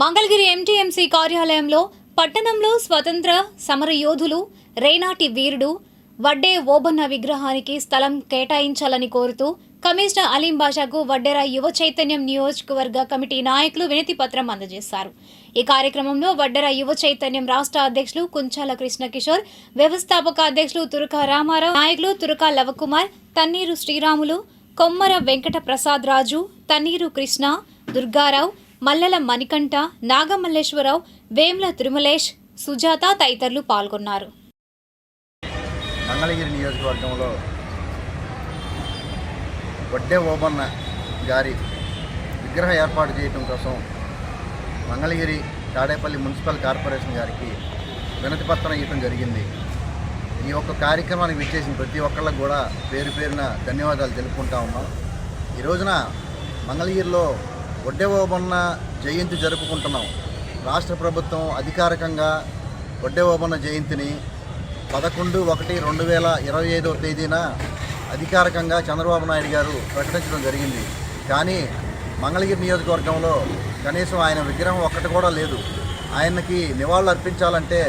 Mangalagiri MTMC కార్యాలయంలో పట్టణంలో స్వతంత్ర సమరయోధులు రేనాటి వీరుడు వడ్డే ఓబన్న విగ్రహానికి స్థలం కేటాయించాలని కోరుతూ కమిషనర్ అలీం బాషాకు వడ్డెర యువ చైతన్యం నియోజకవర్గ కమిటీ నాయకులు వినతి పత్రం అందజేశారు. ఈ కార్యక్రమంలో వడ్డెర యువ చైతన్యం రాష్ట్ర అధ్యక్షులు కుంచాల కృష్ణకిషోర్, వ్యవస్థాపక అధ్యక్షులు తురక రామారావు, నాయకులు తురక లవకుమార్, తన్నీరు శ్రీరాములు, కొమ్మర వెంకట ప్రసాద్ రాజు, తన్నీరు కృష్ణ, దుర్గారావు, మల్లెల మణికంఠ, నాగమల్లేశ్వరరావు, వేమ్ల తిరుమలేష్, సుజాత తదితరులు పాల్గొన్నారు. మంగళగిరి నియోజకవర్గంలో వడ్డే ఓబన్న గారి విగ్రహ ఏర్పాటు చేయడం కోసం మంగళగిరి తాడేపల్లి మున్సిపల్ కార్పొరేషన్ గారికి వినతి పత్రం ఇవ్వడం జరిగింది. ఈ యొక్క కార్యక్రమానికి విచ్చేసిన ప్రతి ఒక్కళ్ళకు కూడా పేరు పేరున ధన్యవాదాలు తెలుపుకుంటా ఉన్నాం. ఈ రోజున మంగళగిరిలో వడ్డే ఓబన్న జయంతి జరుపుకుంటున్నాం. రాష్ట్ర ప్రభుత్వం అధికారికంగా వడ్డే ఓబన్న జయంతిని 11/1/2025 తేదీన అధికారికంగా చంద్రబాబు నాయుడు గారు ప్రకటించడం జరిగింది. కానీ మంగళగిరి నియోజకవర్గంలో కనీసం ఆయన విగ్రహం ఒక్కటి కూడా లేదు. ఆయనకి నివాళులు అర్పించాలంటే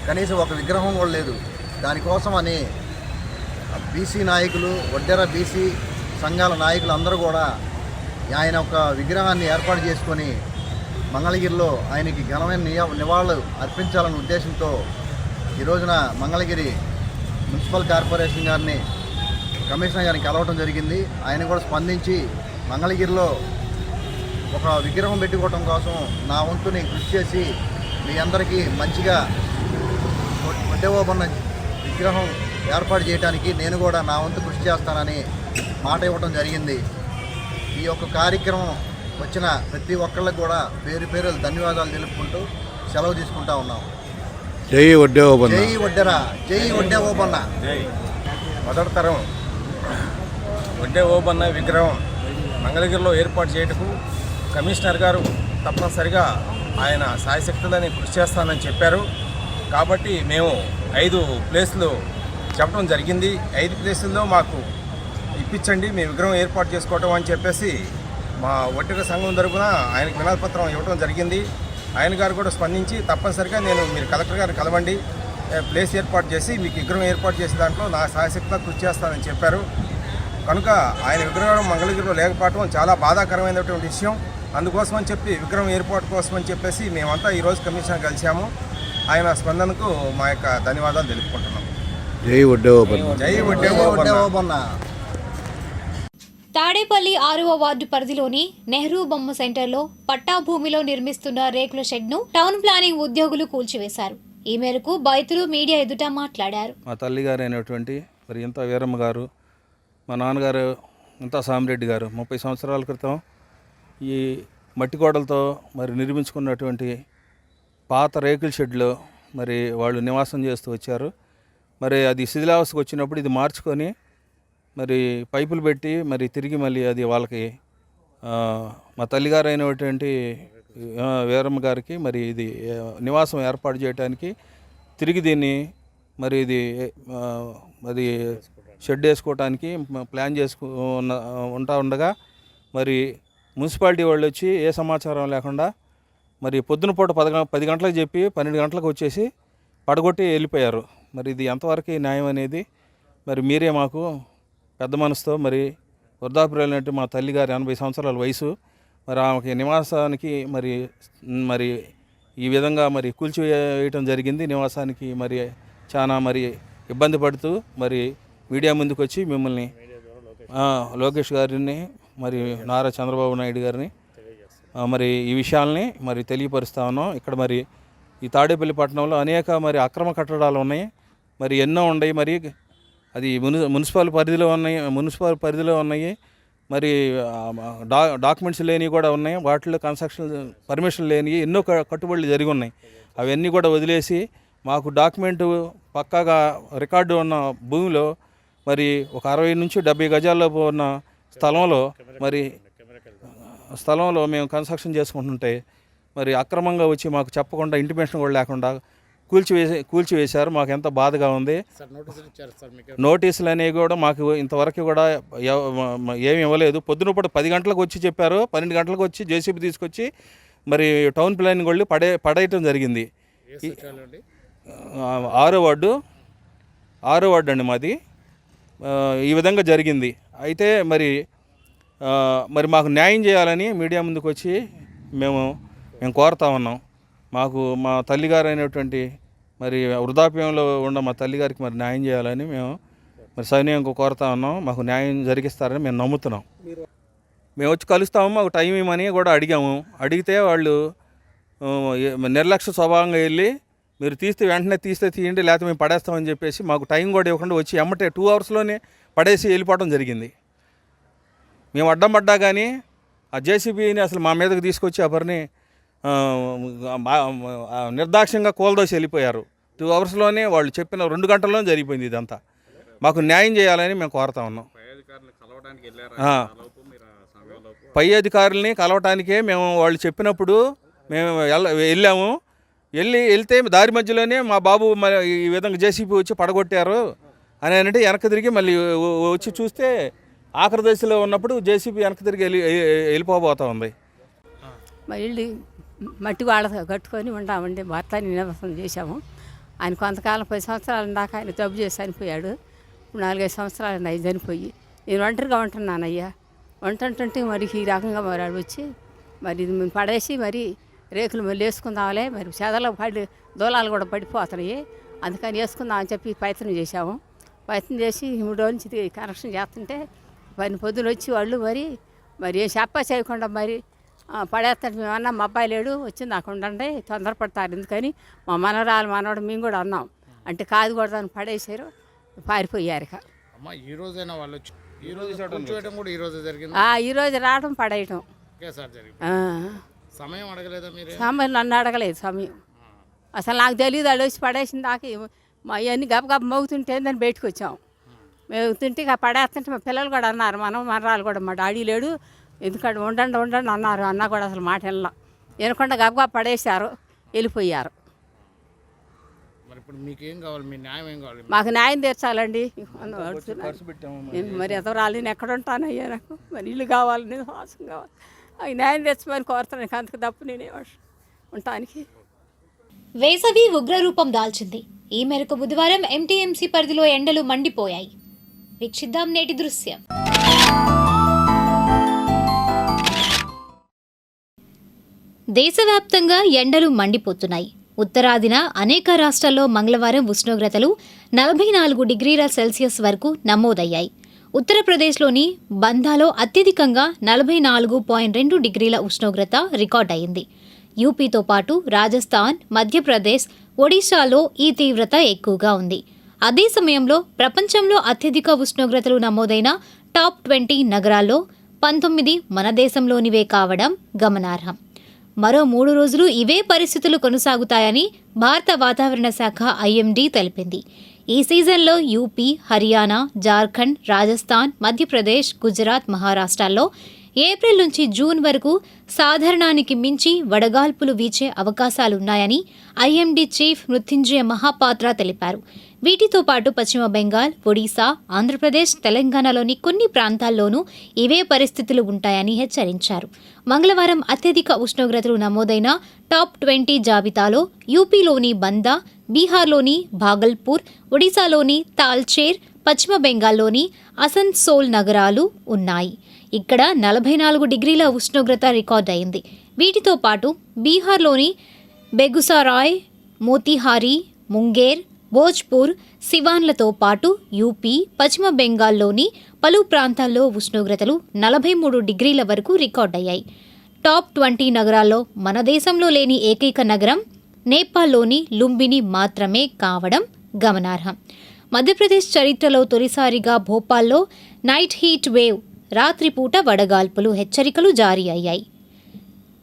కనీసం ఒక విగ్రహం కూడా లేదు. దానికోసమని బీసీ నాయకులు, వడ్డెర బీసీ సంఘాల నాయకులు అందరూ కూడా ఆయన ఒక విగ్రహాన్ని ఏర్పాటు చేసుకొని మంగళగిరిలో ఆయనకి ఘనమైన నివాళులు అర్పించాలనే ఉద్దేశంతో ఈ రోజున మంగళగిరి మున్సిపల్ కార్పొరేషన్ గారిని కమిషనర్ గారిని కలవటం జరిగింది. ఆయన కూడా స్పందించి మంగళగిరిలో ఒక విగ్రహం పెట్టుకోవటం కోసం నా వంతుని కృషి చేసి మీ అందరికీ మంచిగా వడ్డే ఓబన్న విగ్రహం ఏర్పాటు చేయడానికి నేను కూడా నా వంతు కృషి చేస్తానని మాట ఇవ్వటం జరిగింది. ఈ యొక్క కార్యక్రమం వచ్చిన ప్రతి ఒక్కళ్ళకి కూడా పేరు పేరు ధన్యవాదాలు తెలుపుకుంటూ సెలవు తీసుకుంటా ఉన్నాం. జై వడ్డే ఓబన్న, జై వడ్డెరా, జై వడ్డే ఓబన్న. మొదటి తరం వడ్డే ఓబన్న విగ్రహం మంగళగిరిలో ఏర్పాటు చేయటకు కమిషనర్ గారు తప్పనిసరిగా ఆయన సాయశక్తులని కృషి చేస్తానని చెప్పారు. కాబట్టి మేము 5 ప్లేసులు చెప్పడం జరిగింది. 5 ప్లేసుల్లో మాకు ఇప్పించండి, మీ విగ్రహం ఏర్పాటు చేసుకోవటం అని చెప్పేసి మా వడ్డెర సంఘం తరపున ఆయనకు వినతిపత్రం ఇవ్వడం జరిగింది. ఆయన గారు కూడా స్పందించి తప్పనిసరిగా మీరు కలెక్టర్ గారిని కలవండి, ప్లేస్ ఏర్పాటు చేసి మీకు విగ్రహం ఏర్పాటు చేసే దాంట్లో నా సాయశక్తిగా కృషి చేస్తానని చెప్పారు. కనుక ఆయన విగ్రహం మంగళగిరిలో లేకపోవడం చాలా బాధాకరమైనటువంటి విషయం. అందుకోసం అని చెప్పి విగ్రహం ఏర్పాటు కోసం అని చెప్పేసి మేమంతా ఈరోజు కమిషనర్ కలిసాము. ఆయన స్పందనకు మా యొక్క ధన్యవాదాలు తెలుపుకుంటున్నాం. జై వడ్డే ఓబన్న, జై వడ్డే ఓబన్న. తాడేపల్లి 6వ వార్డు పరిధిలోని నెహ్రూ బొమ్మ సెంటర్లో పట్టా భూమిలో నిర్మిస్తున్న రేకుల షెడ్ను టౌన్ ప్లానింగ్ ఉద్యోగులు కూల్చివేశారు. ఈ మేరకు బైతులు మీడియా ఎదుట మాట్లాడారు. మా తల్లిగారు అయినటువంటి మరి ఇంత వీరమ్మ గారు, మా నాన్నగారు ఇంత సామిరెడ్డి గారు 30 సంవత్సరాల క్రితం ఈ మట్టి గోడలతో మరి నిర్మించుకున్నటువంటి పాత రేకుల షెడ్లో మరి వాళ్ళు నివాసం చేస్తూ వచ్చారు. మరి అది శిథిలావస్థకు వచ్చినప్పుడు ఇది మార్చుకొని మరి పైపులు పెట్టి మరి తిరిగి మళ్ళీ అది వాళ్ళకి మా తల్లిగారు అయినటువంటి వీరమ్మ గారికి మరి ఇది నివాసం ఏర్పాటు చేయడానికి తిరిగి దీన్ని మరి ఇది అది షెడ్ వేసుకోవడానికి ప్లాన్ ఉండగా మరి మున్సిపాలిటీ వాళ్ళు వచ్చి ఏ సమాచారం లేకుండా మరి పొద్దున పూట 10 గంటలకు చెప్పి 12 గంటలకు వచ్చేసి పడగొట్టి వెళ్ళిపోయారు. మరి ఇది ఎంతవరకు న్యాయం అనేది మరి మీరే మాకు పెద్ద మనసుతో మరి వృద్ధాప్యులైనట్టు మా తల్లిగారి 80 సంవత్సరాల వయసు, మరి ఆమెకి నివాసానికి మరి ఈ విధంగా మరి కూల్చివేయటం జరిగింది. నివాసానికి మరి చాలా మరి ఇబ్బంది పడుతూ మరి మీడియా ముందుకు వచ్చి మిమ్మల్ని లోకేష్ గారిని మరి నారా చంద్రబాబు నాయుడు గారిని మరి ఈ విషయాల్ని మరి తెలియపరుస్తా ఉన్నాం. ఇక్కడ మరి ఈ తాడేపల్లి పట్టణంలో అనేక మరి అక్రమ కట్టడాలు ఉన్నాయి, మరి ఎన్నో ఉన్నాయి. మరి అది మున్సిపల్ పరిధిలో ఉన్నాయి. మరి డాక్యుమెంట్స్ లేనివి కూడా ఉన్నాయి, వాటిలో కన్స్ట్రక్షన్ పర్మిషన్ లేనివి ఎన్నో కట్టుబడులు జరిగి ఉన్నాయి. అవన్నీ కూడా వదిలేసి మాకు డాక్యుమెంటు పక్కాగా రికార్డు ఉన్న భూమిలో మరి ఒక 60 నుంచి 70 గజాల్లో ఉన్న స్థలంలో మేము కన్స్ట్రక్షన్ చేసుకుంటుంటే మరి అక్రమంగా వచ్చి మాకు చెప్పకుండా ఇంటిమేషన్ కూడా లేకుండా కూల్చివేశారు. మాకు ఎంత బాధగా ఉంది. నోటీసులు అనేవి కూడా మాకు ఇంతవరకు కూడా ఏమి ఇవ్వలేదు. పొద్దునప్పుడు 10 గంటలకు వచ్చి చెప్పారు, 12 గంటలకు వచ్చి జేసీబీ తీసుకొచ్చి మరి టౌన్ ప్లానింగ్ వాళ్ళు పడేయటం జరిగింది. 6వ వార్డు అండి మాది. ఈ విధంగా జరిగింది. అయితే మరి మాకు న్యాయం చేయాలని మీడియా ముందుకు వచ్చి మేము కోరుతా ఉన్నాం. మాకు మా తల్లిగారు అయినటువంటి మరి వృద్ధాప్యంలో ఉన్న మా తల్లిగారికి మరి న్యాయం చేయాలని మేము మరి సైన్యంగా కోరుతా ఉన్నాం. మాకు న్యాయం జరిగిస్తారని మేము నమ్ముతున్నాం. మేము వచ్చి కలుస్తాము, మాకు టైం ఇవ్వమని కూడా అడిగాము. అడిగితే వాళ్ళు నిర్లక్ష్య స్వభావంగా వెళ్ళి మీరు వెంటనే తీయండి, లేకపోతే మేము పడేస్తామని చెప్పేసి మాకు టైం కూడా ఇవ్వకుండా వచ్చి ఎమ్మటే 2 అవర్స్లోనే పడేసి వెళ్ళిపోవడం జరిగింది. మేము అడ్డం పడ్డా కానీ ఆ జేసీబీని అసలు మా మీదకి తీసుకొచ్చి ఆ పని నిర్దాక్ష్యంగా కూలదోసి వెళ్ళిపోయారు. 2 అవర్స్లోనే వాళ్ళు చెప్పిన 2 గంటల్లోనే జరిగిపోయింది ఇదంతా. మాకు న్యాయం చేయాలని మేము కోరుతా ఉన్నాం. పై అధికారులని కలవటానికే మేము వాళ్ళు చెప్పినప్పుడు మేము వెళ్ళాము. వెళ్తే దారి మధ్యలోనే మా బాబు ఈ విధంగా జేసీబీ వచ్చి పడగొట్టారు అని అంటే వెనక్కి తిరిగి మళ్ళీ వచ్చి చూస్తే ఆఖరి దశలో ఉన్నప్పుడు జేసీబీ వెనక్కి తిరిగి వెళ్ళిపోబోతా ఉంది. మా ఇల్లు మట్టి వాళ్ళ కట్టుకొని ఉంటామండి. భర్తని నివాసం చేశాము. ఆయన కొంతకాలం 10 సంవత్సరాల దాకా ఆయన జబ్బు చేసి చనిపోయాడు. 4-5 సంవత్సరాలు ఆయన చనిపోయి నేను ఒంటరిగా ఉంటున్నానయ్యా. ఉంటుంటే మరి ఈ రకంగా మరి వచ్చి మరి ఇది మేము పడేసి మరి రేకులు మళ్ళీ వేసుకుందాంలే, మరి చెదలో దూలాలు కూడా పడిపోతున్నాయి, అందుకని వేసుకుందామని చెప్పి ప్రయత్నం చేశాము. ప్రయత్నం చేసి 3 రోజుల నుంచి కనెక్షన్ చేస్తుంటే పొద్దున వచ్చి వాళ్ళు మరి ఏం చేయకుండా మరి పడేస్తాడు. మేమన్నా మా అబ్బాయి లేడు, వచ్చి నాకు ఉండండి, తొందరపడతారు ఎందుకని మా మనవడు మేము కూడా అన్నాం. అంటే కాదు కూడా దాన్ని పడేసారు, పారిపోయారు. ఈ రోజైనా వాళ్ళు ఈ రోజు జరిగింది. ఈ రోజు రావడం పడేయటం సమయం అడగలేదా మీరు? సమయం నన్ను అడగలేదు. సమయం అసలు నాకు తెలియదు. వాళ్ళు వచ్చి పడేసిన దాకా మా అవన్నీ గబగబ మోగుతుంటే దాన్ని బయటకు వచ్చాం. మోగుతుంటే ఇక పడేస్తుంటే మా పిల్లలు కూడా అన్నారు, మనరాలు కూడా మా డాడీ లేడు ఎందుకంటే ఉండండి అన్నారు. అన్న కూడా అసలు మాట వినకుండా గబగబా పడేశారు, వెళ్ళిపోయారు. మరి ఇప్పుడు మీకేం కావాలి? మీ న్యాయం ఏం కావాలి? మాకు న్యాయం తీర్చాలండి. నేను మరి ఎంత రాలేను, ఎక్కడ ఉంటాను అయ్యా, నాకు మరి ఇల్లు కావాలి, నేను వాసం కావాలి, అవి న్యాయం తెచ్చమని కోరుతున్నాను. అంతకు తప్పు నేనే ఉండటానికి. వేసవి ఉగ్రరూపం దాల్చింది. ఈ మేరకు బుధవారం ఎంటీఎంసీ పరిధిలో ఎండలు మండిపోయాయి. వీక్షిద్దాం నేటి దృశ్యం. దేశవ్యాప్తంగా ఎండలు మండిపోతున్నాయి. ఉత్తరాదిన అనేక రాష్ట్రాల్లో మంగళవారం ఉష్ణోగ్రతలు 44 డిగ్రీల సెల్సియస్ వరకు నమోదయ్యాయి. ఉత్తరప్రదేశ్లోని బంధాలో అత్యధికంగా 44.2 డిగ్రీల ఉష్ణోగ్రత రికార్డయింది. యూపీతో పాటు రాజస్థాన్, మధ్యప్రదేశ్, ఒడిశాలో ఈ తీవ్రత ఎక్కువగా ఉంది. అదే సమయంలో ప్రపంచంలో అత్యధిక ఉష్ణోగ్రతలు నమోదైన టాప్ 20 నగరాల్లో 19 మన దేశంలోనివే కావడం గమనార్హం. మరో 3 రోజులు ఇవే పరిస్థితులు కొనసాగుతాయని భారత వాతావరణ శాఖ ఐఎండీ తెలిపింది. ఈ సీజన్లో యూపీ, హర్యానా, జార్ఖండ్, రాజస్థాన్, మధ్యప్రదేశ్, గుజరాత్, మహారాష్ట్రాల్లో ఏప్రిల్ నుంచి జూన్ వరకు సాధారణానికి మించి వడగాల్పులు వీచే అవకాశాలున్నాయని ఐఎండీ చీఫ్ మృత్యుంజయ మహాపాత్ర తెలిపారు. వీటితో పాటు పశ్చిమ బెంగాల్, ఒడిశా, ఆంధ్రప్రదేశ్, తెలంగాణలోని కొన్ని ప్రాంతాల్లోనూ ఇవే పరిస్థితులు ఉంటాయని హెచ్చరించారు. మంగళవారం అత్యధిక ఉష్ణోగ్రతలు నమోదైన టాప్ 20 జాబితాలో యూపీలోని బందా, బీహార్లోని భాగల్పూర్, ఒడిశాలోని తాల్చేర్, పశ్చిమ బెంగాల్లోని అసన్సోల్ నగరాలు ఉన్నాయి. ఇక్కడ 44 డిగ్రీల ఉష్ణోగ్రత రికార్డయింది. వీటితో పాటు బీహార్లోని బెగుసారాయ్, మోతిహారీ, ముంగేర్, భోజ్పూర్, సివాన్లతో పాటు యూపీ, పశ్చిమ బెంగాల్లోని పలు ప్రాంతాల్లో ఉష్ణోగ్రతలు 43 డిగ్రీల వరకు రికార్డయ్యాయి. టాప్ 20 నగరాల్లో మన దేశంలో లేని ఏకైక నగరం నేపాల్లోని లుంబిని మాత్రమే కావడం గమనార్హం. మధ్యప్రదేశ్ చరిత్రలో తొలిసారిగా భోపాల్లో నైట్ హీట్ వేవ్, రాత్రిపూట వడగాల్పులు హెచ్చరికలు జారీ అయ్యాయి.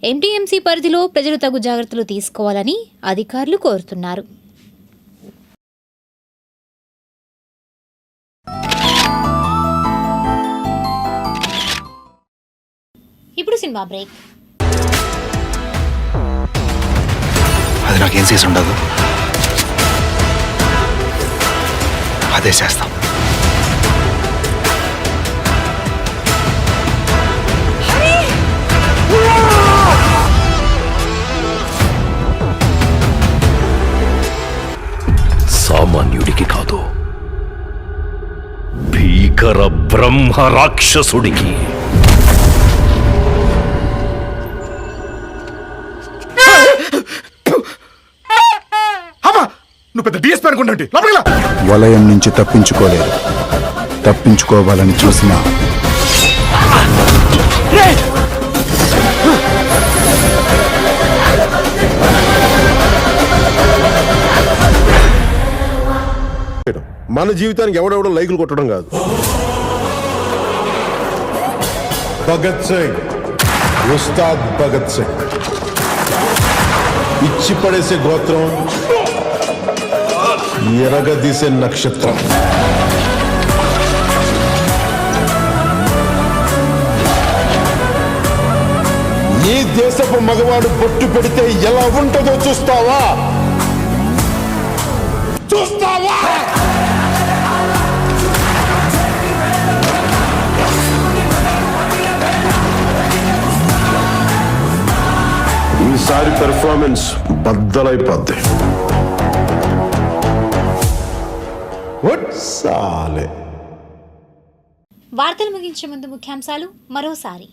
ఎంటీఎంసీ పరిధిలో ప్రజలు తగు జాగ్రత్తలు తీసుకోవాలని అధికారులు కోరుతున్నారు. ఇప్పుడు సినిమా బ్రేక్. అది నాకేం చేసి ఉండదు, అదే చేస్తాం. భయంకర బ్రహ్మ రాక్షసుడికి. నువ్వు పెద్ద డిఎస్పీ అనుకుంటే వలయం నుంచి తప్పించుకోలేరు. తప్పించుకోవాలని చూసినా మన జీవితానికి ఎవడెవడో లైకులు కొట్టడం కాదు. భగత్ సింగ్, ఉస్తాద్ భగత్ సింగ్ ఇచ్చి పడేసే గోత్రం, ఎరగదీసే నక్షత్రం. ఈ దేశపు మగవాడు బొట్టు పెడితే ఎలా ఉంటుందో చూస్తావా? ఈసారి పెర్ఫార్మెన్స్ బద్దలైపోద్ది. వార్తలు ముగించే ముందు ముఖ్యాంశాలు మరోసారి.